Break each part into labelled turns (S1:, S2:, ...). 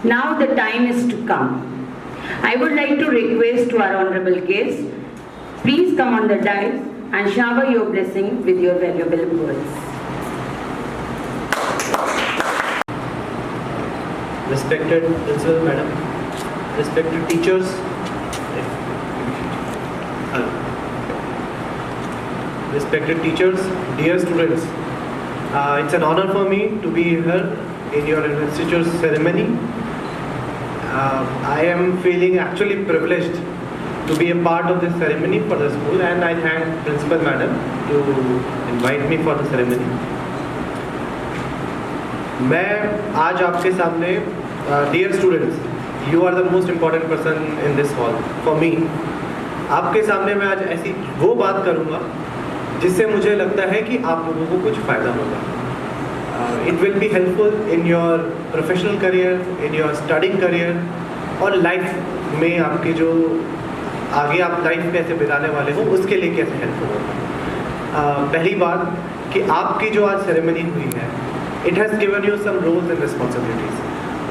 S1: Now the time is to come. I would like to request to our honorable guests, please come on the dais and shower your blessing with your valuable words.
S2: Respected Principal Madam, respected teachers, dear students, it's an honor for me to be here in your investiture ceremony. I am feeling actually privileged to be a part of this ceremony for the school, and I thank Principal Madam to invite me for the ceremony. मैं आज आपके सामने dear students, you are the most important person in this hall for me. आपके सामने मैं आज ऐसी वो बात करूँगा जिससे मुझे लगता है कि आप लोगों को कुछ फ़ायदा होगा. It will be helpful in your professional career, in your studying career और लाइफ में आपके जो आगे आप लाइफ कैसे बिताने वाले हो उसके लिए कैसे हेल्पफुल होगा. पहली बात कि आपकी जो आज सेरेमनी हुई है, it has given you some roles and responsibilities.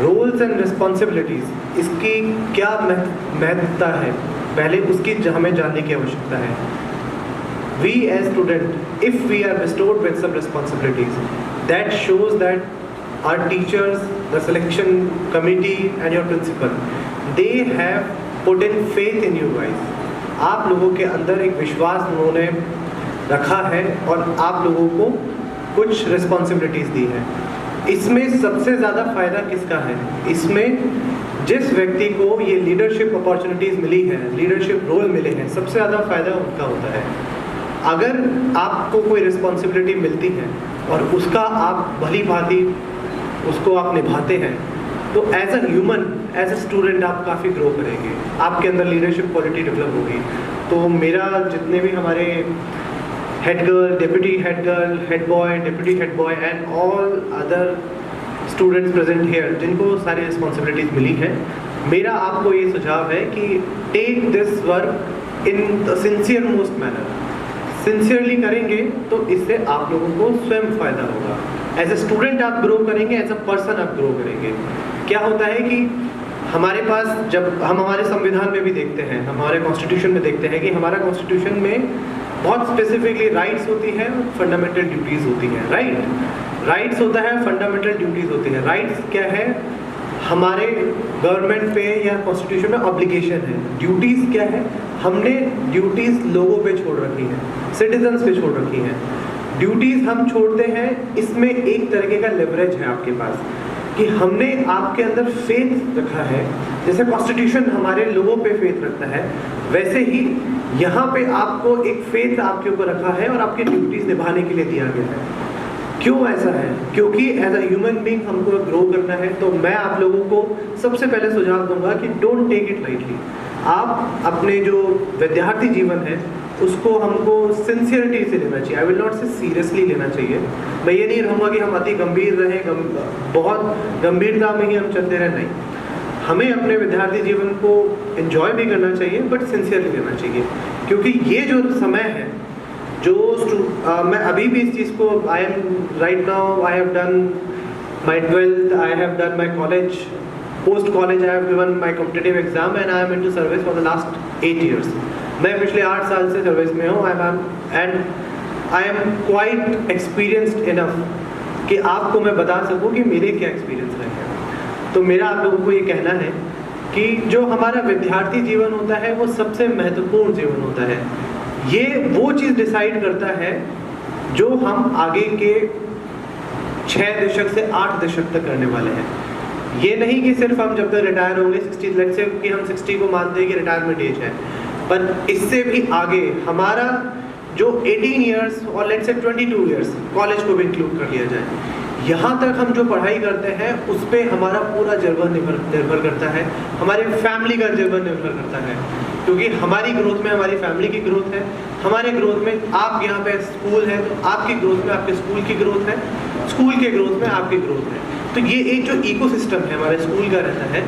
S2: Roles and responsibilities इसकी क्या महत्वता है, पहले उसकी हमें जानने की आवश्यकता है. We as student, if we are bestowed with some responsibilities, that shows that our teachers, the selection committee and your principal, they have put in faith in you guys. आप लोगों के अंदर एक विश्वास उन्होंने रखा है और आप लोगों को कुछ responsibilities दी है. इसमें सबसे ज़्यादा फ़ायदा किसका है? इसमें जिस व्यक्ति को ये लीडरशिप अपॉर्चुनिटीज़ मिली है, लीडरशिप रोल मिले हैं, सबसे ज़्यादा फ़ायदा उनका होता है. अगर आपको कोई रिस्पॉन्सिबिलिटी मिलती है और उसका आप भली भांति उसको आप निभाते हैं, तो as a human, as a student आप काफ़ी ग्रो करेंगे, आपके अंदर लीडरशिप क्वालिटी डेवलप होगी. तो मेरा जितने भी हमारे head girl, deputy head girl, head boy, deputy head boy and all other students present here, जिनको सारी रिस्पॉन्सिबिलिटीज़ मिली हैं, मेरा आपको ये सुझाव है कि take this work in the sincere most manner. Sincerely करेंगे तो इससे आप लोगों को स्वयं फ़ायदा होगा. एज ए स्टूडेंट आप ग्रो करेंगे, एज अ पर्सन आप ग्रो करेंगे. क्या होता है कि हमारे पास, जब हम हमारे संविधान में भी देखते हैं, हमारे कॉन्स्टिट्यूशन में देखते हैं कि हमारा कॉन्स्टिट्यूशन में बहुत स्पेसिफिकली राइट्स होती हैं, फंडामेंटल ड्यूटीज़ होती हैं. राइट्स होता है, फंडामेंटल ड्यूटीज़ होती हैं. राइट्स क्या है? हमारे गवर्नमेंट पे या कॉन्स्टिट्यूशन में ऑब्लिगेशन है. ड्यूटीज़ क्या है? हमने ड्यूटीज़ लोगों पे छोड़ रखी हैं, सिटीजन्स पे छोड़ रखी हैं. ड्यूटीज़ हम छोड़ते हैं, इसमें एक तरीके का लेवरेज है आपके पास कि हमने आपके अंदर फेथ रखा है. जैसे कॉन्स्टिट्यूशन हमारे लोगों पे फेथ रखता है, वैसे ही यहाँ पे आपको एक फेथ आपके ऊपर रखा है और आपकी ड्यूटीज़ निभाने के लिए दिया गया है. क्यों ऐसा है? क्योंकि एज अ ह्यूमन बीइंग हमको ग्रो करना है. तो मैं आप लोगों को सबसे पहले सुझाव दूंगा कि डोंट टेक इट लाइटली. आप अपने जो विद्यार्थी जीवन है उसको हमको सिंसियरिटी से लेना चाहिए. आई विल नॉट से सीरियसली लेना चाहिए. मैं ये नहीं रहूँगा कि हम अति गंभीर रहें, बहुत गंभीरता में ही हम चलते रहें. नहीं, हमें अपने विद्यार्थी जीवन को एंजॉय भी करना चाहिए, बट सिंसियरली लेना चाहिए. क्योंकि ये जो समय है, जो मैं अभी भी इस चीज़ को, I am right now, I have done my 12th, I have done my college, post college I have given my competitive exam and I am into service for the last 8 years. मैं पिछले 8 साल से service में हूँ. And I am quite experienced enough कि आपको मैं बता सकूँ कि मेरे क्या एक्सपीरियंस रहे हैं. तो मेरा आप लोगों को ये कहना है कि जो हमारा विद्यार्थी जीवन होता है वो सबसे महत्वपूर्ण जीवन होता है. ये वो चीज़ डिसाइड करता है जो हम आगे के 6 दशक से 8 दशक तक करने वाले हैं. ये नहीं कि सिर्फ हम जब तक रिटायर होंगे 60, लेट्स से कि हम 60 को मानते हैं कि रिटायरमेंट एज है, पर इससे भी आगे हमारा जो 18 years और लेट्स से 22 years कॉलेज को भी इंक्लूड कर लिया जाए, यहाँ तक हम जो पढ़ाई करते हैं उस पर हमारा पूरा जीवन निर्भर करता है. हमारे फैमिली का जीवन निर्भर करता है. क्योंकि हमारी ग्रोथ में हमारी फैमिली की ग्रोथ है, हमारे ग्रोथ में आप यहाँ पे स्कूल है तो आपकी ग्रोथ में आपके स्कूल की ग्रोथ है, स्कूल के ग्रोथ में आपकी ग्रोथ है. तो ये एक जो इकोसिस्टम है हमारे स्कूल का रहता है,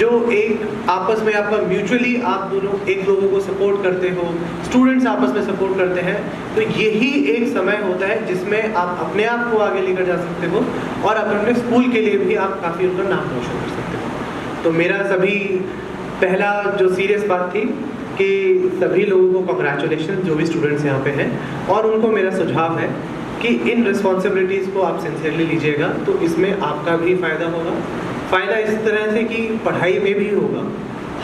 S2: जो एक आपस में आपका म्यूचुअली आप दोनों एक लोगों को सपोर्ट करते हो, स्टूडेंट्स आपस में सपोर्ट करते हैं. तो यही एक समय होता है जिसमें आप अपने आप को आगे लेकर जा सकते हो और अपने स्कूल के लिए भी आप काफ़ी उनका नाम रोशन कर सकते हो. तो मेरा सभी पहला जो सीरियस बात थी कि सभी लोगों को कंग्रेचुलेशन जो भी स्टूडेंट्स यहाँ पे हैं, और उनको मेरा सुझाव है कि इन रिस्पॉन्सिबिलिटीज़ को आप सिंसियरली लीजिएगा, तो इसमें आपका भी फ़ायदा होगा। फ़ायदा इस तरह से कि पढ़ाई में भी होगा।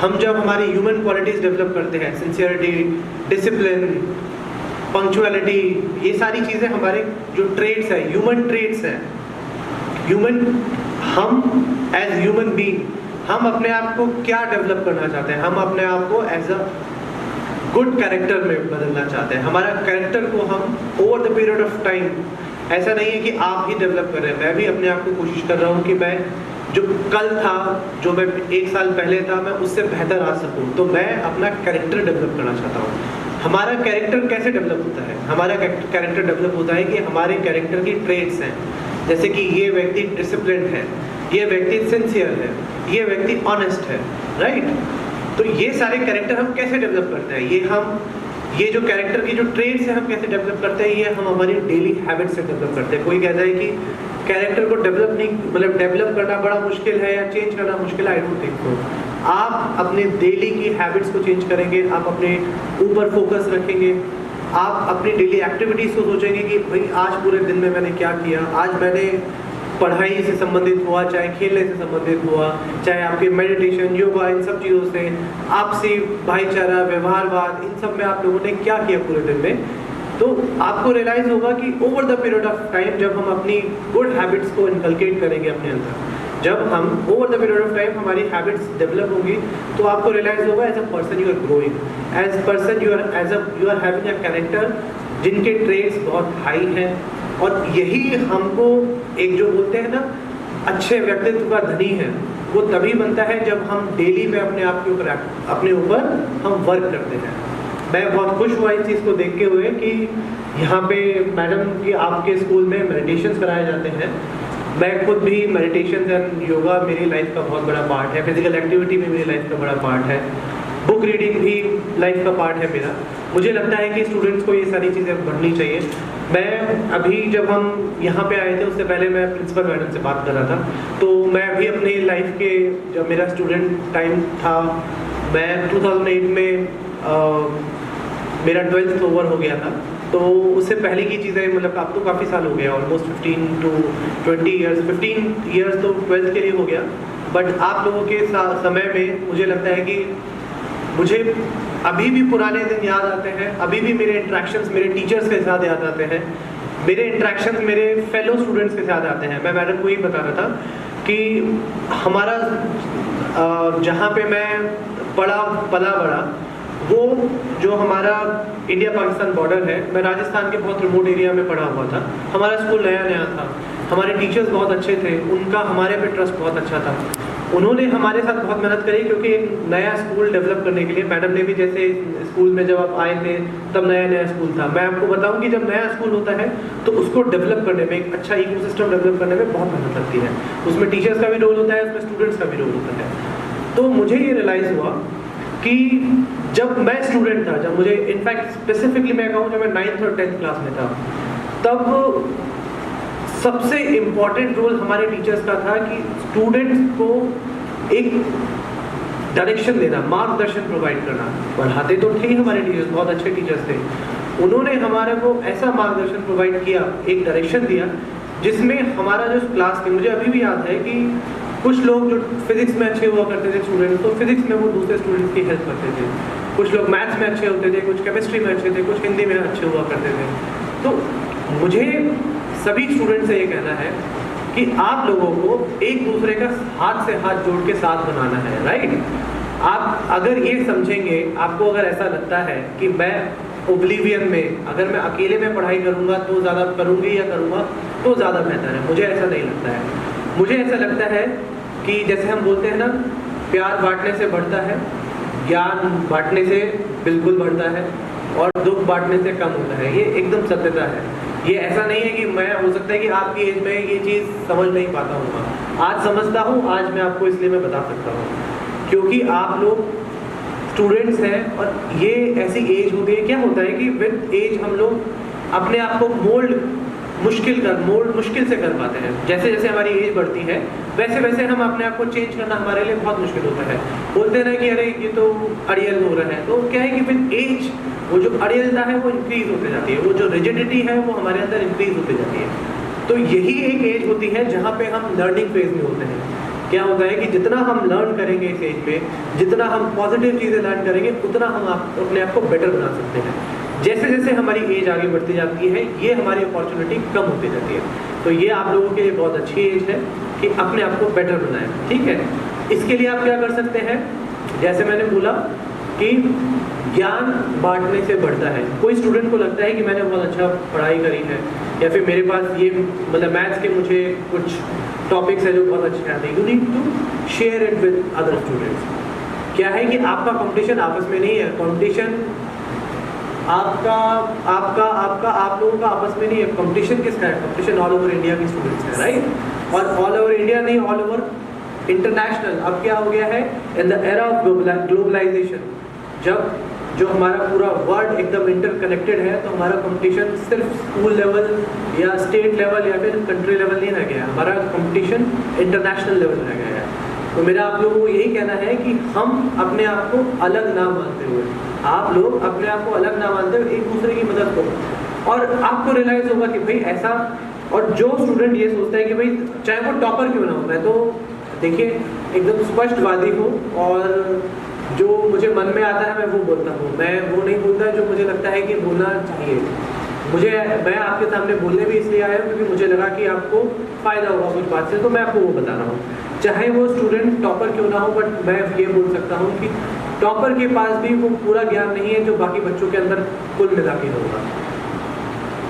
S2: हम जब हमारी ह्यूमन क्वालिटीज़ डेवलप करते हैं, सिंसियरिटी, डिसिप्लिन, पंक्चुअलिटी, ये सारी चीज़ें हमारे जो ट्रेड्स हैं, ह्यूमन ट्रेड्स हैं, हम एज ह्यूमन बीइंग हम अपने आप को क्या डेवलप करना चाहते हैं, हम अपने आप को एज अ गुड कैरेक्टर में बदलना चाहते हैं। हमारा कैरेक्टर को हम over the period of time, ऐसा नहीं है कि आप ही डेवलप कर रहे हैं, मैं भी अपने आप को कोशिश कर रहा हूँ कि मैं जो कल था, जो मैं 1 साल पहले था, मैं उससे बेहतर आ सकूँ। तो मैं अपना कैरेक्टर डेवलप करना चाहता हूँ। हमारा कैरेक्टर कैसे डेवलप होता है? हमारा कैरेक्टर डेवलप होता है कि हमारे कैरेक्टर की ट्रेड्स हैं, जैसे कि ये व्यक्ति डिसिप्लिन्ड है, ये व्यक्ति सिंसियर है, ये व्यक्ति ऑनेस्ट है, राइट? तो ये सारे कैरेक्टर हम कैसे डेवलप करते हैं? ये जो कैरेक्टर की जो ट्रेड्स हैं हम कैसे डेवलप करते हैं? ये हम हमारी डेली हैबिट से डेवलप करते हैं। कोई कहता है कि कैरेक्टर को डेवलप करना बड़ा मुश्किल है या चेंज करना मुश्किल है, आई डोंट थिंक सो। आप अपने डेली की हैबिट्स को चेंज करेंगे, आप अपने ऊपर फोकस रखेंगे, आप अपनी डेली एक्टिविटीज़ को सोचेंगे कि भाई आज पूरे दिन में मैंने क्या किया। आज मैंने पढ़ाई से संबंधित हुआ, चाहे खेलने से संबंधित हुआ, चाहे आपके मेडिटेशन, योगा, इन सब चीज़ों से, आपसी भाईचारा, व्यवहारवाद, इन सब में आप लोगों ने क्या किया पूरे दिन में। तो आपको रियलाइज़ होगा कि over the period of time जब हम अपनी गुड हैबिट्स को इनकलकेट करेंगे अपने अंदर, जब हम over the period of time हमारी हैबिट्स डेवलप होंगी, तो आपको रियलाइज़ होगा as a person you are growing, as person you are having a character जिनके ट्रेड्स बहुत हाई हैं। और यही हमको एक जो बोलते हैं ना अच्छे व्यक्तित्व का धनी है, वो तभी बनता है जब हम डेली में अपने ऊपर हम वर्क करते हैं। मैं बहुत खुश हुआ इस चीज़ को देख के हुए कि यहाँ पे मैडम की आपके स्कूल में मेडिटेशंस कराए जाते हैं। मैं खुद भी मेडिटेशन एंड योगा मेरी लाइफ का बहुत बड़ा पार्ट है, फिजिकल एक्टिविटी भी मेरी लाइफ का बड़ा पार्ट है, बुक रीडिंग भी लाइफ का पार्ट है मेरा। मुझे लगता है कि स्टूडेंट्स को ये सारी चीज़ें बढ़नी चाहिए। मैं अभी जब हम यहाँ पे आए थे उससे पहले मैं प्रिंसिपल मैडम से बात कर रहा था, तो मैं अभी अपनी लाइफ के जब मेरा स्टूडेंट टाइम था, मैं 2008 में मेरा 12th ओवर हो गया था। तो उससे पहले की चीज़ें मतलब अब तो काफ़ी साल हो गया, ऑलमोस्ट 15 to 20 ईयर्स, 15 ईयर्स तो 12th के लिए हो गया। बट आप लोगों के समय में मुझे लगता है कि मुझे अभी भी पुराने दिन याद आते हैं, अभी भी मेरे इंट्रैक्शंस मेरे टीचर्स के साथ याद आते हैं, मेरे इंट्रैक्शंस मेरे फेलो स्टूडेंट्स के साथ आते हैं। मैं मैडम को ही बता रहा था कि हमारा जहाँ पे मैं पला बड़ा वो जो हमारा इंडिया पाकिस्तान बॉर्डर है, मैं राजस्थान के बहुत रिमोट एरिया में पढ़ा हुआ था। हमारा स्कूल नया था, हमारे टीचर्स बहुत अच्छे थे, उनका हमारे पे ट्रस्ट बहुत अच्छा था। उन्होंने हमारे साथ बहुत मेहनत करी, क्योंकि एक नया स्कूल डेवलप करने के लिए मैडम ने भी, जैसे स्कूल में जब आप आए थे तब नया स्कूल था। मैं आपको बताऊं कि जब नया स्कूल होता है तो उसको डेवलप करने में, एक अच्छा इकोसिस्टम डेवलप करने में बहुत मेहनत लगती है। उसमें टीचर्स का भी रोल होता है, उसमें स्टूडेंट्स का भी रोल होता है। तो मुझे ये रियलाइज़ हुआ कि जब मैं स्टूडेंट था, जब मुझे इनफैक्ट स्पेसिफिकली मैं कहूँ जब मैं 9th और 10th क्लास में था, तब सबसे इम्पॉर्टेंट रोल हमारे टीचर्स का था कि स्टूडेंट्स को एक डायरेक्शन देना, मार्गदर्शन प्रोवाइड करना। पढ़ाते तो थे हमारे टीचर्स, बहुत अच्छे टीचर्स थे, उन्होंने हमारे को ऐसा मार्गदर्शन प्रोवाइड किया, एक डायरेक्शन दिया, जिसमें हमारा जो क्लास थी, मुझे अभी भी याद है कि कुछ लोग जो फिजिक्स में अच्छे हुआ करते थे स्टूडेंट्स, तो फिजिक्स में वो दूसरे स्टूडेंट्स की हेल्प करते थे। कुछ लोग मैथ्स में अच्छे होते थे, कुछ केमिस्ट्री में अच्छे थे, कुछ हिंदी में अच्छे हुआ करते थे। तो मुझे सभी स्टूडेंट से ये कहना है कि आप लोगों को एक दूसरे का हाथ से हाथ जोड़ के साथ बनाना है, राइट? आप अगर ये समझेंगे, आपको अगर ऐसा लगता है कि मैं ओब्लिवियन में, अगर मैं अकेले में पढ़ाई करूँगा तो ज़्यादा करूँगी या करूँगा तो ज़्यादा बेहतर है, मुझे ऐसा नहीं लगता है। मुझे ऐसा लगता है कि जैसे हम बोलते हैं ना, प्यार बांटने से बढ़ता है, ज्ञान बांटने से बिल्कुल बढ़ता है, और दुख बांटने से कम होता है। ये एकदम सत्यता है। ये ऐसा नहीं है कि मैं, हो सकता है कि आपकी एज में ये चीज़ समझ नहीं पाता हूँ, आज समझता हूँ, आज मैं आपको इसलिए मैं बता सकता हूँ क्योंकि आप लोग स्टूडेंट्स हैं और ये ऐसी एज होती है। क्या होता है कि विद एज हम लोग अपने आप को मोल्ड मुश्किल से कर पाते हैं। जैसे जैसे हमारी एज बढ़ती है वैसे वैसे हम अपने आप को चेंज करना हमारे लिए बहुत मुश्किल होता है। बोलते हैं ना कि अरे ये तो अड़ियल हो रहा है, तो क्या है कि विद एज वो जो अड़ियलता है वो इंक्रीज होते जाती है, वो जो रिजिडिटी है वो हमारे अंदर इंक्रीज होती जाती है। तो यही एक एज होती है जहाँ पे हम लर्निंग फेज में होते हैं। क्या होता है कि जितना हम लर्न करेंगे इस एज पे, जितना हम पॉजिटिव चीज़ें लर्न करेंगे, उतना हम अपने आप को बेटर बना सकते हैं। जैसे जैसे हमारी एज आगे बढ़ती जाती है ये हमारी अपॉर्चुनिटी कम होती जाती है। तो ये आप लोगों के लिए बहुत अच्छी एज है कि अपने आप को बेटर बनाएं, ठीक है। इसके लिए आप क्या कर सकते हैं, जैसे मैंने बोला कि ज्ञान बांटने से बढ़ता है। कोई स्टूडेंट को लगता है कि मैंने बहुत अच्छा पढ़ाई करी है या फिर मेरे पास ये मतलब मैथ्स के मुझे कुछ टॉपिक्स है जो बहुत अच्छे आते हैं, you need to share it with other students. क्या है कि आपका कंपटीशन आपस में नहीं है, कंपटीशन आप लोगों का आपस में नहीं है। कंपटीशन किसका है? कंपटीशन ऑल ओवर इंडिया के स्टूडेंट्स है, राइट। और ऑल ओवर इंडिया नहीं, ऑल ओवर इंटरनेशनल। अब क्या हो गया है, in the era of globalisation, जब जो हमारा पूरा वर्ल्ड एकदम इंटरकनेक्टेड है, तो हमारा कंपटीशन सिर्फ स्कूल लेवल या स्टेट लेवल या फिर कंट्री लेवल नहीं रह गया, हमारा कंपटीशन इंटरनेशनल लेवल रह गया है। तो मेरा आप लोगों को यही कहना है कि हम अपने आप को अलग ना मानते हुए, आप लोग अपने आप को अलग ना मानते हुए एक दूसरे की मदद करो। और आपको रियलाइज होगा कि भाई ऐसा, और जो स्टूडेंट ये सोचता है कि भाई चाहे वो टॉपर क्यों ना हो, मैं तो देखिए एकदम स्पष्टवादी हूँ और जो मुझे मन में आता है मैं वो बोलता हूँ, मैं वो नहीं बोलता जो मुझे लगता है कि बोलना चाहिए। मैं आपके सामने बोलने भी इसलिए आया हूँ क्योंकि मुझे लगा कि आपको फ़ायदा होगा कुछ बात से, तो मैं आपको वो बता रहा हूँ। चाहे वो स्टूडेंट टॉपर क्यों ना हो, बट मैं ये बोल सकता हूँ कि टॉपर के पास भी वो पूरा ज्ञान नहीं है जो बाकी बच्चों के अंदर कुल मिला के होगा।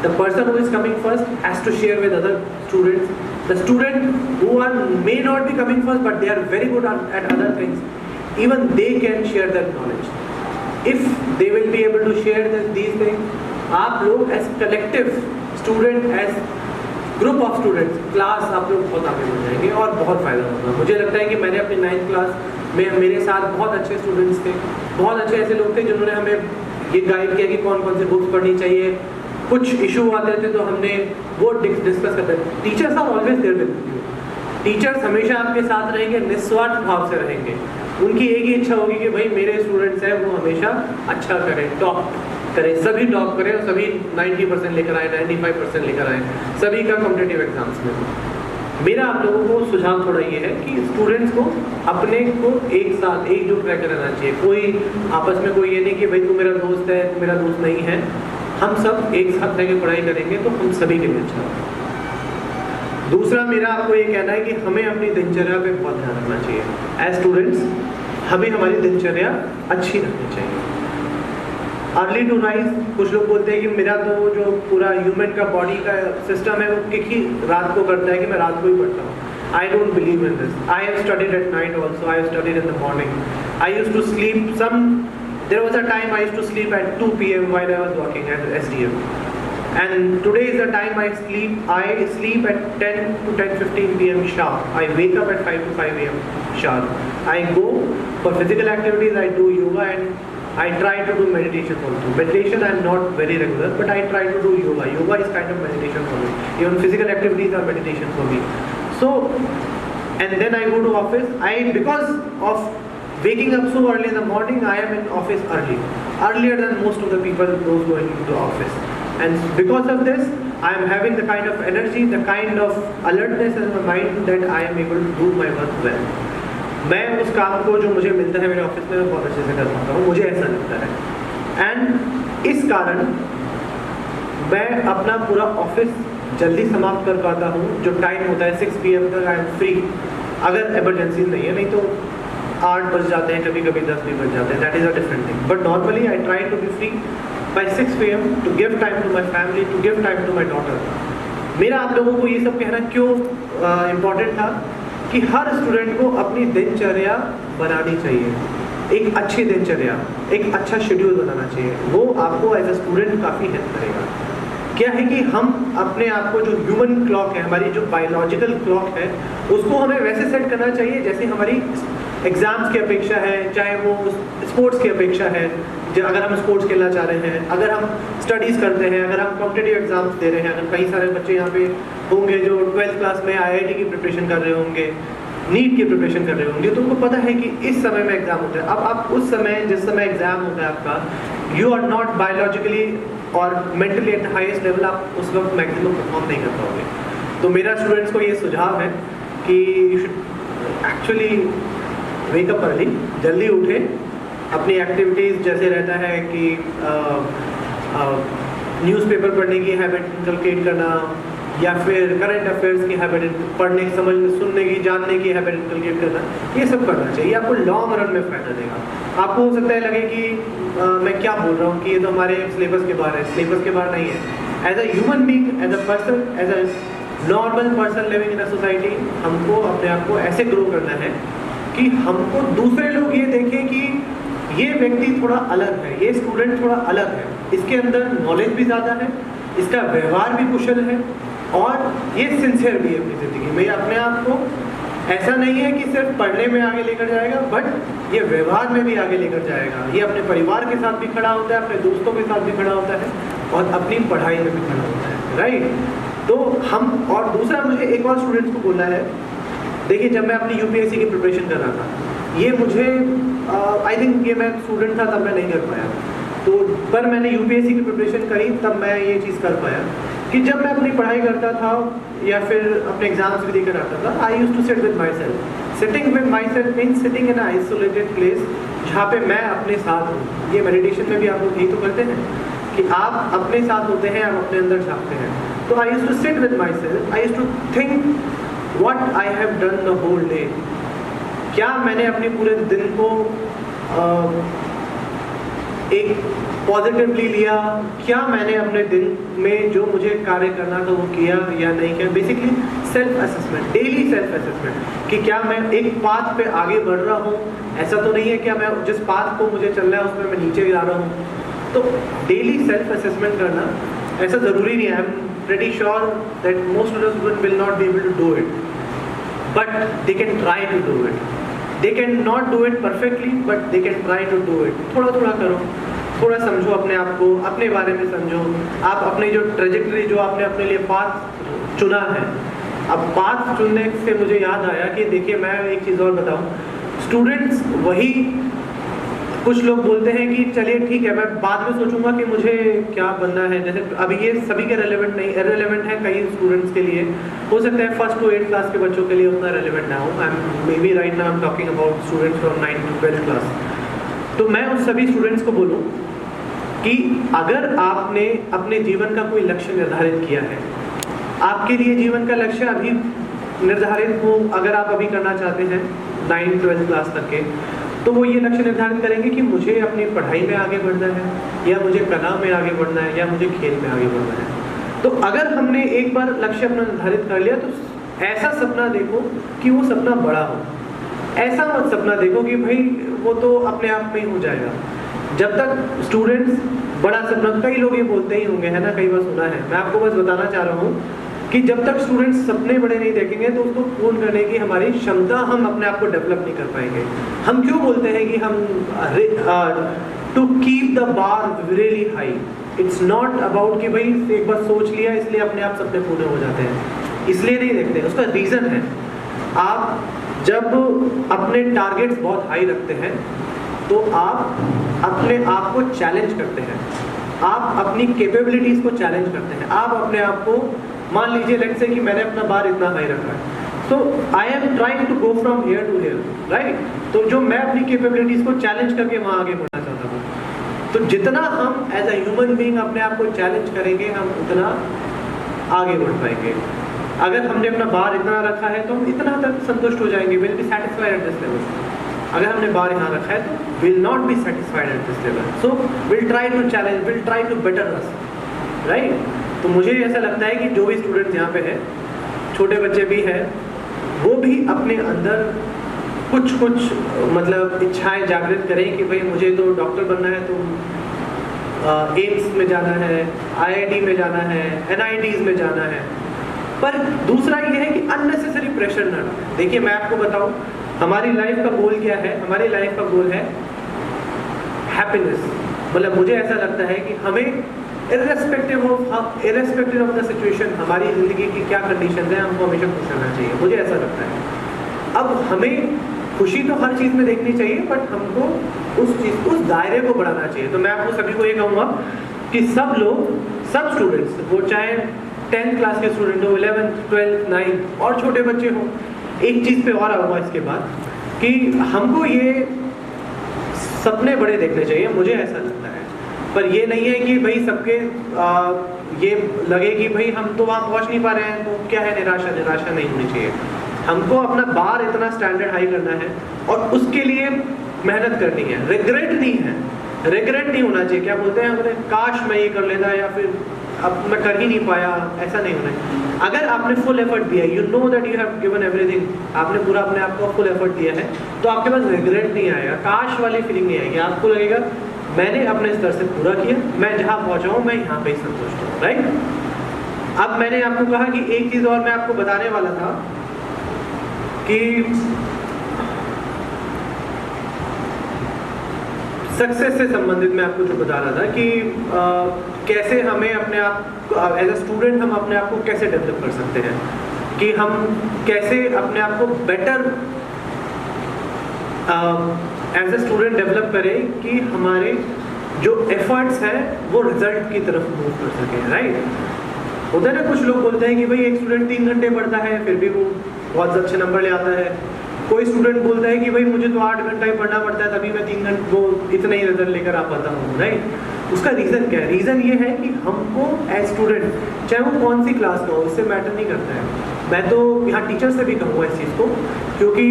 S2: The person who is coming first has to share with other students. The student who may not be coming first, but they are very good at other things. Even they can share their knowledge. If they will be able to share these things, आप लोग as collective student, as group of students, class आप लोग बहुत आगे बढ़ जाएंगे और बहुत फ़ायदा होगा। मुझे लगता है कि मैंने अपनी 9th क्लास में मेरे साथ बहुत अच्छे स्टूडेंट्स थे, बहुत अच्छे ऐसे लोग थे जिन्होंने हमें ये गाइड किया कि कौन कौन से बुक्स पढ़नी चाहिए। कुछ इशू आते थे तो हमने वो डिस्कस करते थे। Teachers are always there with you. Teachers हमेशा आपके साथ रहेंगे, निस्वार्थ भाव से रहेंगे। उनकी एक ही इच्छा होगी कि भाई मेरे स्टूडेंट्स हैं वो हमेशा अच्छा करें, टॉप करें, सभी टॉप करें और सभी 90% लेकर आए, 95% लेकर आए, सभी का कॉम्पिटिटिव एग्जाम्स में। मेरा आप लोगों को सुझाव थोड़ा ये है कि स्टूडेंट्स को अपने को एक साथ एकजुट रहकर रहना चाहिए। कोई आपस में कोई ये नहीं कि भाई तू मेरा दोस्त है, तू मेरा दोस्त नहीं है। हम सब एक साथ रहकर पढ़ाई करेंगे तो हम सभी के लिए अच्छा होगा। दूसरा मेरा आपको ये कहना है कि हमें अपनी दिनचर्या पे बहुत ध्यान रखना चाहिए। एज स्टूडेंट्स हमें हमारी दिनचर्या अच्छी रखनी चाहिए। अर्ली टू राइज, कुछ लोग बोलते हैं कि मेरा तो जो पूरा ह्यूमन का बॉडी का सिस्टम है वो किक ही रात को करता है कि मैं रात को ही पढ़ता हूँ। I don't believe in this. I have studied at night also, I have studied in the morning. I used to sleep there was a time I used to sleep at 2 p.m. while I was working at SDM. And today is the time I sleep at 10 to 10:15 p.m. sharp. I wake up at 5 to 5 a.m. sharp. I go for physical activities, I do yoga and I try to do meditation also. Meditation I am not very regular, but I try to do yoga. Yoga is kind of meditation for me. Even physical activities are meditation for me. So, and then I go to office. Because of waking up so early in the morning, I am in office earlier than most of the people those going to office. And because of this, I am having the kind of energy, the kind of alertness in my mind that I am able to do my work well. मैं उस काम को जो मुझे मिलता है मेरे office में बहुत अच्छे से कर पाता हूँ, मुझे ऐसा लगता है। एंड इस कारण मैं अपना पूरा ऑफिस जल्दी समाप्त कर पाता हूँ। जो टाइम होता है 6 PM तक आई एम फ्री, अगर इमरजेंसी नहीं है, नहीं तो 8 बज जाते हैं, कभी कभी 10 भी बज जाते हैं, that is a different thing. But normally I try to be free by 6 PM to give time to my family, to give time to my daughter. मेरा आप लोगों को ये सब कहना क्यों इम्पॉर्टेंट था कि हर स्टूडेंट को अपनी दिनचर्या बनानी चाहिए, एक अच्छी दिनचर्या, एक अच्छा शेड्यूल बनाना चाहिए। वो आपको एज अ स्टूडेंट काफ़ी हेल्प करेगा। क्या है कि हम अपने आप को जो ह्यूमन क्लॉक है, हमारी जो बायोलॉजिकल क्लॉक है, उसको हमें वैसे सेट करना चाहिए जैसे हमारी एग्ज़ाम्स की अपेक्षा है, चाहे वो स्पोर्ट्स की अपेक्षा है, अगर हम स्पोर्ट्स खेलना चाह रहे हैं, अगर हम स्टडीज़ करते हैं, अगर हम कॉम्पिटिटिव एग्जाम्स दे रहे हैं, अगर कई सारे बच्चे यहाँ पे होंगे जो 12th क्लास में IIT की प्रिपरेशन कर रहे होंगे, नीट की प्रिपरेशन कर रहे होंगे, तो उनको पता है कि इस समय में एग्जाम होता है। अब आप उस समय, जिस समय एग्जाम होता है आपका, यू आर नॉट बायोलॉजिकली और mentally at the highest level, आप उस वक्त मैक्सिमम परफॉर्म नहीं कर पाओगे। तो मेरा स्टूडेंट्स को ये सुझाव है कि you should actually wake up early, जल्दी उठे, अपनी एक्टिविटीज़ जैसे रहता है कि न्यूज़पेपर पढ़ने की हैबिट इनकलकेट करना, या फिर करंट अफेयर्स की हैबिट, पढ़ने, समझने, सुनने की, जानने की हैबिट इनकलकेट करना, ये सब करना चाहिए। आपको लॉन्ग रन में फ़ायदा देगा। आपको हो सकता है लगे कि मैं क्या बोल रहा हूँ कि ये तो हमारे सिलेबस के बाहर है। सिलेबस के बाहर नहीं है। As a human being, as a person, as a normal person living in a society, हमको अपने आप को ऐसे ग्रो करना है कि हमको दूसरे लोग ये देखें कि ये व्यक्ति थोड़ा अलग है, ये स्टूडेंट थोड़ा अलग है, इसके अंदर नॉलेज भी ज़्यादा है, इसका व्यवहार भी कुशल है और ये सिंसियर भी है अपनी ज़िंदगी में। अपने आप को ऐसा नहीं है कि सिर्फ पढ़ने में आगे लेकर जाएगा, बट ये व्यवहार में भी आगे लेकर जाएगा। ये अपने परिवार के साथ भी खड़ा होता है, अपने दोस्तों के साथ भी खड़ा होता है और अपनी पढ़ाई में भी खड़ा होता है, राइट। तो हम, और दूसरा मुझे एक और स्टूडेंट्स को बोलना है, देखिए जब मैं अपनी UPSC की प्रिपरेशन कर रहा था, ये मुझे आई थिंक ये मैं स्टूडेंट था तब मैं नहीं कर पाया, तो पर मैंने UPSC की प्रिपरेशन करी तब मैं ये चीज़ कर पाया कि जब मैं अपनी पढ़ाई करता था या फिर अपने एग्जाम्स भी देकर आता था, I used to sit with my self. Sitting with my self means sitting in isolated place, जहाँ पे मैं अपने साथ हूँ। ये मेडिटेशन में भी आप लोग यही तो करते हैं कि आप अपने साथ होते हैं, आप अपने अंदर झाँकते हैं। तो I used to sit with my self, I used to think what I have done the whole day. क्या मैंने अपने पूरे दिन को एक पॉजिटिवली लिया, क्या मैंने अपने दिन में जो मुझे कार्य करना था वो किया या नहीं किया। Basically self assessment, daily self assessment कि क्या मैं एक पाथ पे आगे बढ़ रहा हूँ, ऐसा तो नहीं है क्या मैं जिस पाथ को मुझे चलना है उसमें मैं नीचे जा रहा हूँ। तो डेली सेल्फ असेसमेंट करना ऐसा ज़रूरी नहीं है। I am pretty sure that most of the student will not be able to do it, but they can try to do it. They can not do it perfectly, but they can try to do it. थोड़ा थोड़ा करो, थोड़ा समझो अपने आप को, अपने बारे में समझो। आप अपनी जो ट्रेजेक्टरी, जो आपने अपने लिए पाथ चुना है, अब पाथ चुनने से मुझे याद आया कि देखिए मैं एक चीज़ और बताऊं, स्टूडेंट्स वही, कुछ लोग बोलते हैं कि चलिए ठीक है मैं बाद में सोचूंगा कि मुझे क्या बनना है। जैसे अभी ये सभी के रेलेवेंट नहीं, इररिलेवेंट है कई स्टूडेंट्स के लिए, हो सकता है 1st to 8th क्लास के बच्चों के लिए उतना रेलेवेंट ना हो। I am may be right now I am talking about students from 9th to 12th class. तो मैं उन सभी स्टूडेंट्स को बोलूँ कि अगर आपने अपने जीवन का कोई लक्ष्य निर्धारित किया है, आपके लिए जीवन का लक्ष्य अभी निर्धारित हो, अगर आप अभी करना चाहते हैं 9th 12th क्लास तक के, तो वो ये लक्ष्य निर्धारित करेंगे कि मुझे अपनी पढ़ाई में आगे बढ़ना है, या मुझे कला में आगे बढ़ना है, या मुझे खेल में आगे बढ़ना है। तो अगर हमने एक बार लक्ष्य अपना निर्धारित कर लिया, तो ऐसा सपना देखो कि वो सपना बड़ा हो। ऐसा मत सपना देखो कि भाई वो तो अपने आप में ही हो जाएगा। जब तक स्टूडेंट्स बड़ा सपना, कई लोग ये बोलते ही होंगे, है ना, कई बार सुना है। मैं आपको बस बताना चाह रहा हूँ कि जब तक स्टूडेंट्स सपने बड़े नहीं देखेंगे तो उसको पूर्ण करने की हमारी क्षमता, हम अपने आप को डेवलप नहीं कर पाएंगे। हम क्यों बोलते हैं कि हम to keep the bar really high, it's not about कि भाई एक बार सोच लिया इसलिए अपने आप सपने पूरे हो जाते हैं, इसलिए नहीं देखते। उसका रीज़न है, आप जब अपने टारगेट्स बहुत हाई रखते हैं तो आप अपने आप को चैलेंज करते हैं, आप अपनी कैपेबिलिटीज़ को चैलेंज करते हैं। आप अपने आप को, मान लीजिए लेट्स से कि मैंने अपना बार इतना हाई रखा है, तो I am trying to go from here to here, right. तो जो मैं अपनी कैपेबिलिटीज़ को चैलेंज करके वहाँ आगे बढ़ना चाहता हूँ। तो जितना हम एज अ ह्यूमन बीइंग अपने आप को चैलेंज करेंगे, हम उतना आगे बढ़ पाएंगे। अगर हमने अपना बार इतना रखा है तो हम इतना तक संतुष्ट हो जाएंगे, will be satisfied at this level. अगर हमने बार यहाँ रखा है तो will not be satisfied at this level, so will try to challenge, will try to better us, right. तो मुझे ऐसा लगता है कि जो भी स्टूडेंट्स यहाँ पे हैं, छोटे बच्चे भी हैं, वो भी अपने अंदर कुछ मतलब इच्छाएं जागृत करें कि भाई मुझे तो डॉक्टर बनना है, तो एम्स में जाना है, IIT में जाना है, NITs में जाना है। पर दूसरा ये है कि अननेसेसरी प्रेशर ना डालें। देखिए मैं आपको बताऊं, हमारी लाइफ का गोल क्या है? हमारी लाइफ का गोल है हैप्पीनेस, मतलब मुझे ऐसा लगता है कि हमें इर्रेस्पेक्टिव ऑफ द सिचुएशन, हमारी ज़िंदगी की क्या कंडीशन है, हमको हमेशा खुश रहना चाहिए, मुझे ऐसा लगता है। अब हमें खुशी तो हर चीज़ में देखनी चाहिए, बट हमको उस दायरे को बढ़ाना चाहिए। तो मैं आपको सभी को ये कहूँगा कि सब स्टूडेंट्स, वो चाहे 10th क्लास के स्टूडेंट हो, 11th 12th 9th और छोटे बच्चे हो, एक चीज़ पे और आऊँगा इसके बाद कि हमको ये सपने बड़े देखने चाहिए, मुझे ऐसा लगता है। पर ये नहीं है कि भाई सबके ये लगे कि भाई हम तो वहाँ पहुँच नहीं पा रहे हैं, तो क्या है, निराशा नहीं होनी चाहिए। हमको अपना बार इतना स्टैंडर्ड हाई करना है और उसके लिए मेहनत करनी है। रिग्रेट नहीं होना चाहिए। क्या बोलते हैं, बोले काश मैं ये कर लेता, या फिर अब मैं कर ही नहीं पाया, ऐसा नहीं होना है। अगर आपने फुल एफर्ट दिया, you know that you have given everything, आपने पूरा अपने आप को फुल एफर्ट दिया है, तो आपके पास रिग्रेट नहीं आएगा, काश वाली फीलिंग नहीं आएगी। आपको लगेगा मैंने अपने स्तर से पूरा किया, मैं जहाँ पहुँचा हूँ मैं यहाँ पे ही संतुष्ट हूँ, राइट। अब मैंने आपको कहा कि एक चीज़ और मैं आपको बताने वाला था कि सक्सेस से संबंधित मैं आपको जो बता रहा था कि कैसे हमें अपने आप एज अ स्टूडेंट हम अपने आप को कैसे डेवलप कर सकते हैं, कि हम कैसे अपने आप को better as a student develop करें कि हमारे जो एफर्ट्स हैं वो रिजल्ट की तरफ मूव कर सकें, राइट। होता है ना, कुछ लोग बोलते हैं कि भाई एक स्टूडेंट 3 घंटे पढ़ता है फिर भी वो बहुत अच्छे नंबर ले आता है। कोई स्टूडेंट बोलता है कि भाई मुझे तो 8 घंटा ही पढ़ना पड़ता है तभी मैं 3 घंटे वो इतना ही रिजल्ट लेकर आ पाता हूँ, राइट। उसका रीज़न क्या है? रीज़न ये है कि हमको एज स्टूडेंट, चाहे वो कौन सी क्लास का हो, उससे मैटर नहीं करता है। मैं तो यहाँ टीचर से भी कहूँगा इस चीज़ को, क्योंकि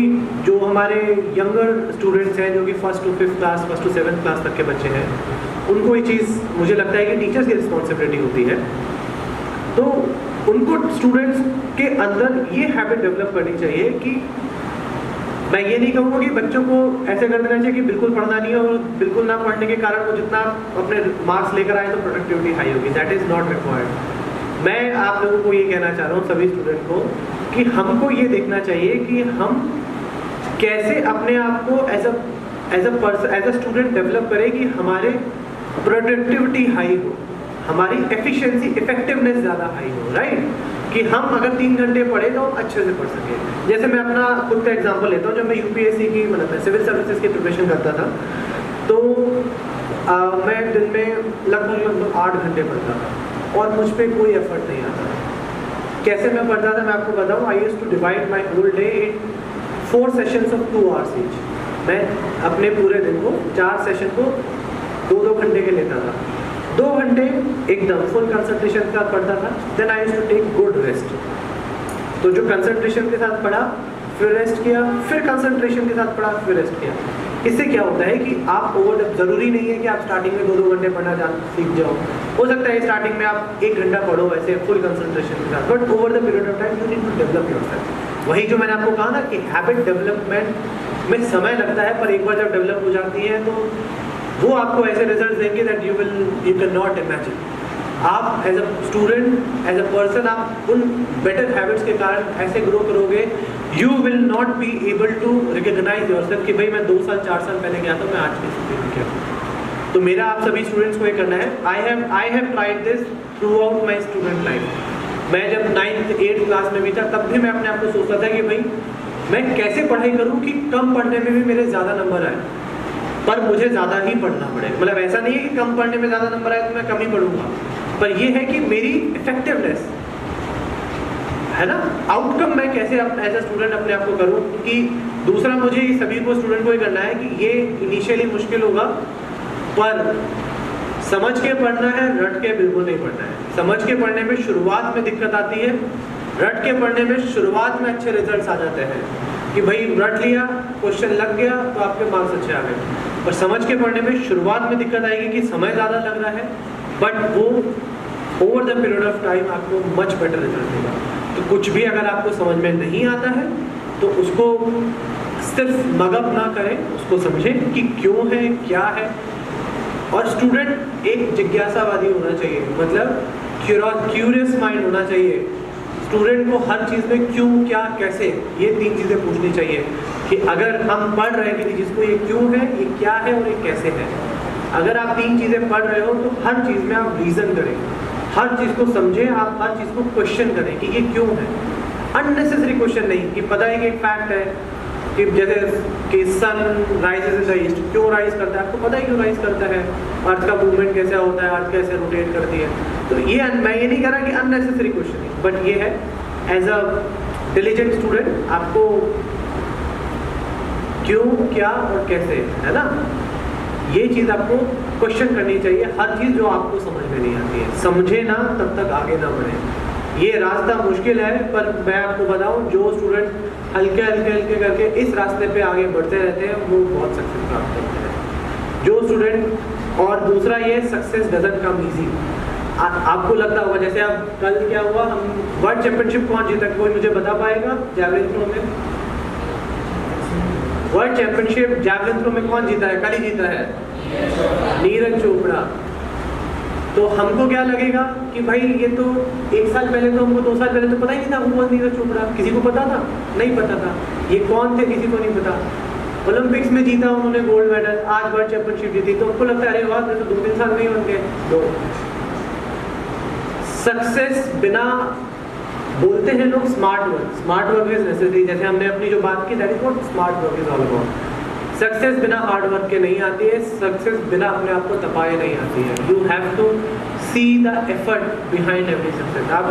S2: जो हमारे यंगर स्टूडेंट्स हैं, जो कि 1st to 5th class 1st to 7th class तक के बच्चे हैं, उनको ये चीज़ मुझे लगता है कि टीचर्स की रिस्पॉन्सिबिलिटी होती है। तो उनको स्टूडेंट्स के अंदर ये हैबिट डेवलप करनी चाहिए कि मैं ये नहीं कहूँगा कि बच्चों को ऐसे कर देना चाहिए कि बिल्कुल पढ़ना नहीं है और बिल्कुल ना पढ़ने के कारण वो जितना अपने मार्क्स लेकर आए तो प्रोडक्टिविटी हाई होगी। That is not required. मैं आप लोगों को ये कहना चाह रहा हूँ, सभी स्टूडेंट को, कि हमको ये देखना चाहिए कि हम कैसे अपने आप को एज अ स्टूडेंट डेवलप करें कि हमारे प्रोडक्टिविटी हाई हो, हमारी एफिशिएंसी, इफेक्टिवनेस ज़्यादा हाई हो, राइट। कि हम अगर 3 घंटे पढ़े तो हम अच्छे से पढ़ सकें। जैसे मैं अपना खुद का एग्जांपल लेता हूँ, जब मैं यूपीएससी की मतलब मैं सिविल सर्विसेज की प्रिपरेशन करता था, तो मैं दिन में लगभग 8 घंटे पढ़ता था और मुझ पर कोई एफर्ट नहीं आता था। कैसे मैं पढ़ता था मैं आपको बताऊँ। I used to divide my whole day in 4 sessions of 2 hours each. मैं अपने पूरे दिन को 4 सेशन को 2-2 घंटे के लेता था। 2 घंटे एकदम फुल कंसंट्रेशन के साथ पढ़ता था। Then I used to take good rest. तो जो कंसंट्रेशन के साथ पढ़ा, फिर रेस्ट किया, फिर कंसंट्रेशन के साथ पढ़ा, फिर रेस्ट किया। इससे क्या होता है कि आप ज़रूरी नहीं है कि आप स्टार्टिंग में 2-2 घंटे पढ़ना सीख जाओ। हो सकता है स्टार्टिंग में आप 1 घंटा पढ़ो ऐसे फुल कंसंट्रेशन के साथ, but over the period of time you need to develop yourself. वही जो मैंने आपको कहा ना कि हैबिट डेवलपमेंट में समय लगता है, पर एक बार जब डेवलप हो जाती है तो वो आपको ऐसे रिजल्ट देंगे that you can not imagine. आप as a student, as a person, आप उन बेटर हैबिट्स के कारण ऐसे ग्रो करोगे, you will not be able to recognise yourself कि भाई मैं 2 साल 4 साल पहले गया था, मैं आज की स्थिति में क्या हूँ। तो मेरा आप सभी स्टूडेंट्स को ये करना है। I have tried this through out my student life. मैं जब 9th 8th क्लास में भी था, तब भी मैं अपने आप को सोचता था कि भाई मैं कैसे पढ़ाई करूँ कि कम पढ़ने में भी मेरे ज़्यादा नंबर आए, पर मुझे ज़्यादा ही पढ़ना पड़ेगा। मतलब ऐसा नहीं है कि कम पढ़ने में ज़्यादा नंबर आए तो मैं कम ही पढ़ूंगा, पर यह है कि मेरी इफेक्टिवनेस है ना, आउटकम मैं कैसे एज अ स्टूडेंट अपने आप को करूँ। कि दूसरा, मुझे सभी को स्टूडेंट को ये करना है कि ये इनिशियली मुश्किल होगा, पर समझ के पढ़ना है, रट के बिल्कुल नहीं पढ़ना है। समझ के पढ़ने में शुरुआत में दिक्कत आती है, रट के पढ़ने में शुरुआत में अच्छे रिजल्ट्स आ जाते हैं कि भाई रट लिया, क्वेश्चन लग गया तो आपके मार्क्स अच्छे आ गए। और समझ के पढ़ने में शुरुआत में दिक्कत आएगी कि समय ज़्यादा लग रहा है, बट वो over the period of time आपको मच बेटर रिजल्ट देगा। तो कुछ भी अगर आपको समझ में नहीं आता है तो उसको सिर्फ मगअप ना करें, उसको समझें कि क्यों है, क्या है। और स्टूडेंट एक जिज्ञासावादी होना चाहिए, मतलब क्यूरियस माइंड होना चाहिए। स्टूडेंट को हर चीज़ में क्यों, क्या, कैसे, ये 3 चीज़ें पूछनी चाहिए कि अगर हम पढ़ रहे हैं किसी चीज़ को, ये क्यों है, ये क्या है और ये कैसे है। अगर आप 3 चीज़ें पढ़ रहे हो तो हर चीज़ में आप रीज़न करें, हर चीज़ को समझें, आप हर चीज़ को क्वेश्चन करें कि ये क्यों है। अननेसेसरी क्वेश्चन नहीं कि पता है कि एक फैक्ट है कि जैसे कि sun rises in the east, क्यों राइज करता है, आपको पता है क्यों राइज करता है, अर्थ का मूवमेंट कैसे होता है, अर्थ कैसे रोटेट करती है। तो ये मैं ये नहीं कह रहा कि अननेसेसरी क्वेश्चन है, बट ये है एज अ डिलिजेंट स्टूडेंट आपको क्यों, क्या और कैसे, है ना, ये चीज़ आपको क्वेश्चन करनी चाहिए। हर चीज़ जो आपको समझ में नहीं आती है, समझे ना तब तक आगे ना बढ़े। ये रास्ता मुश्किल है, पर मैं आपको बताऊं, जो स्टूडेंट हल्के हल्के हल्के करके इस रास्ते पे आगे बढ़ते रहते हैं वो बहुत सक्सेस प्राप्त करते हैं। जो स्टूडेंट, और दूसरा ये सक्सेस डजंट कम इजी। आपको लगता होगा जैसे अब कल क्या हुआ, हम वर्ल्ड चैंपियनशिप कौन जीता, कोई मुझे बता पाएगा? जैवलिन थ्रो में वर्ल्ड चैंपियनशिप जैवलिन थ्रो में कौन जीता है? कल ही जीता है, नीरज चोपड़ा। तो हमको क्या लगेगा कि भाई ये तो 1 साल पहले, तो हमको 2 साल पहले तो पता ही नहीं था वो नीरज चोपड़ा, किसी को पता था? नहीं पता था। ये कौन थे? किसी को नहीं पता। ओलंपिक्स में जीता उन्होंने गोल्ड मेडल, आज वर्ल्ड चैंपियनशिप जीती, तो हमको लगता है अरे वाह, तो 2-3 साल नहीं होंगे। तो सक्सेस बिना, बोलते हैं लोग स्मार्ट वर्क इज नेसेसरी, जैसे हमने अपनी जो बात की, that is what smart work is all about. Success बिना हार्ड वर्क के नहीं आती है, सक्सेस बिना अपने आप को तपाए नहीं आती है। You have to see the effort behind every success. आप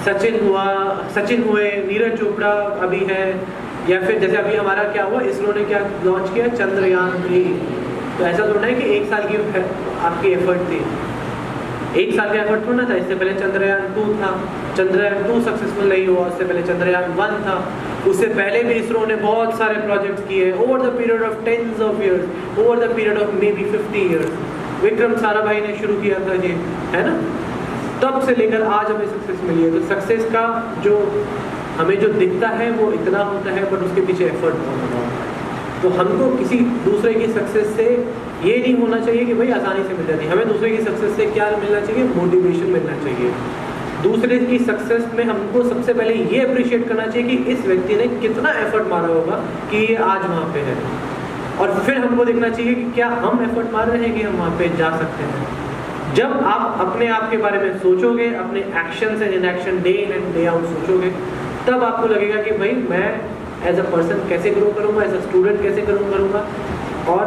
S2: सचिन हुए, नीरज चोपड़ा अभी है, या फिर जैसे अभी हमारा क्या हुआ, इसरो ने क्या लॉन्च किया, चंद्रयान 3। तो ऐसा थोड़ा है कि 1 साल की आपकी एफर्ट थी, 1 साल का एफर्ट थोड़ा था। इससे पहले चंद्रयान 2 था, चंद्रयान 2 सक्सेसफुल नहीं हुआ, उससे पहले चंद्रयान 1 था, उससे पहले भी इसरो ने बहुत सारे प्रोजेक्ट्स किए over the period of tens of years, over the period of maybe 50 years. Vikram Sarabhai ने शुरू किया था ये, है ना, तब से लेकर आज हमें सक्सेस मिली है। तो सक्सेस का जो हमें जो दिखता है वो इतना होता है, बट उसके पीछे एफर्ट बहुत होता है। तो हमको किसी दूसरे की सक्सेस से ये नहीं होना चाहिए कि भाई आसानी से मिल जाती है। हमें दूसरे की सक्सेस से क्या मिलना चाहिए? मोटिवेशन मिलना चाहिए। दूसरे की सक्सेस में हमको सबसे पहले ये अप्रिशिएट करना चाहिए कि इस व्यक्ति ने कितना एफर्ट मारा होगा कि ये आज वहाँ पे है, और फिर हमको देखना चाहिए कि क्या हम एफर्ट मार रहे हैं कि हम वहाँ पे जा सकते हैं। जब आप अपने आप के बारे में सोचोगे, अपने action and inaction day in and day out सोचोगे, तब आपको लगेगा कि भाई मैं एज अ पर्सन कैसे ग्रो करूँगा, एज अ स्टूडेंट कैसे ग्रो करूँगा, और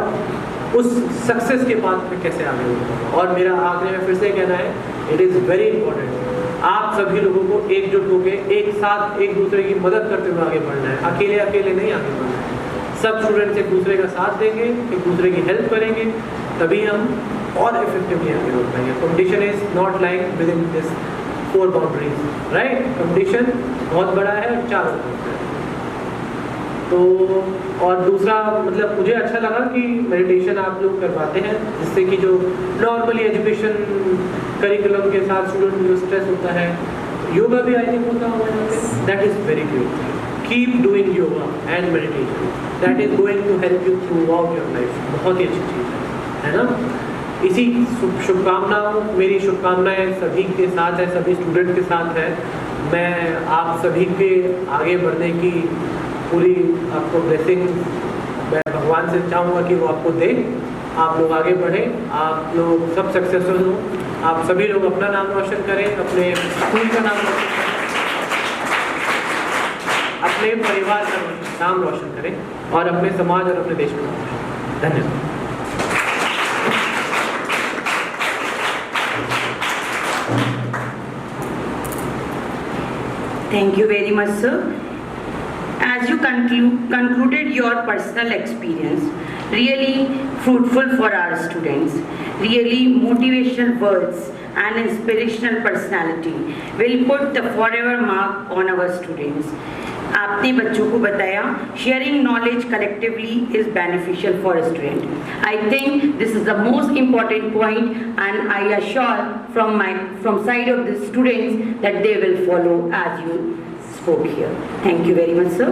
S2: उस सक्सेस के पाथ पे कैसे आगे बढ़ूँगा। और मेरा आखिरी में फिर से कहना है, इट इज़ वेरी इंपॉर्टेंट, आप सभी लोगों को एकजुट होकर एक साथ एक दूसरे की मदद करते हुए आगे बढ़ना है। अकेले अकेले नहीं आगे बढ़ना है। सब स्टूडेंट्स एक दूसरे का साथ देंगे, एक दूसरे की हेल्प करेंगे, तभी हम और इफेक्टिवली आगे बढ़ पाएंगे। Competition is not like with in this 4 boundaries, right. Competition बहुत बड़ा है और 4 है। तो और दूसरा मतलब मुझे अच्छा लगा कि मेडिटेशन आप लोग करवाते हैं, जिससे कि जो नॉर्मली एजुकेशन करिकुलम के साथ स्टूडेंट को जो स्ट्रेस होता है, योगा भी आई थिंक होता होगा यहाँ पे, that is very good. Keep doing yoga and meditation, that is going to help you throughout your life. बहुत ही अच्छी चीज़ है ना। इसी शुभकामनाओं, मेरी शुभकामनाएं सभी के साथ है, सभी स्टूडेंट के साथ है। मैं आप सभी के आगे बढ़ने की पूरी आपको ब्लेसिंग मैं भगवान से चाहूँगा कि वो आपको दे, आप लोग आगे बढ़ें, आप लोग सब सक्सेसफुल हो, आप सभी लोग अपना नाम रोशन करें, अपने स्कूल का नाम रोशन करें, अपने परिवार का नाम रोशन करें, और अपने समाज और अपने देश का नाम रोशन करें। धन्यवाद।
S1: Thank you very much, sir. As you concluded your personal experience, really fruitful for our students, really motivational words and inspirational personality will put the forever mark on our students. आपने बच्चों को बताया sharing knowledge collectively is beneficial for a student. I think this is the most important point, and I assure from side of the students that they will follow as you spoke here. Thank you very much, sir.